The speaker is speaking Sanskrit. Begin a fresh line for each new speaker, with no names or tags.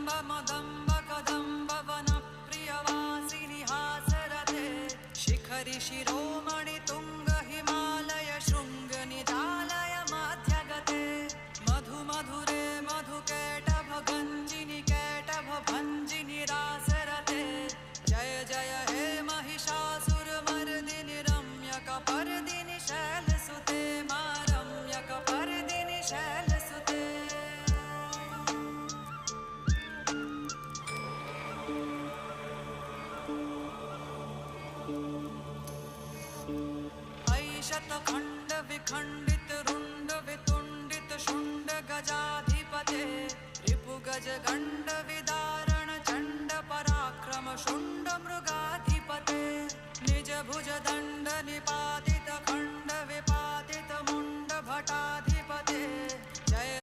मदम्ब कदम्ब वन प्रियवासिनि हासरते शिखरि शिरोमणि तुंग हिमालय शृंग निजालय मध्यगते मधु मधुरे मधुकैटभ गंजिनि कैटभ भंजिनि रासरते जय जय हे महिषासुरमर्दिनि रम्यकपर्दिनि शैलसुते मा रम्यकपर्दिनि शैलसुते शतखंड विखंडित रुंड वितुंडित शुंड गजाधिपते रिपु गज गंड विदारण चंड पराक्रम शुंड मृगाधिपते निज भुज दंड निपातित खंड विपातित मुंड भटाधिपते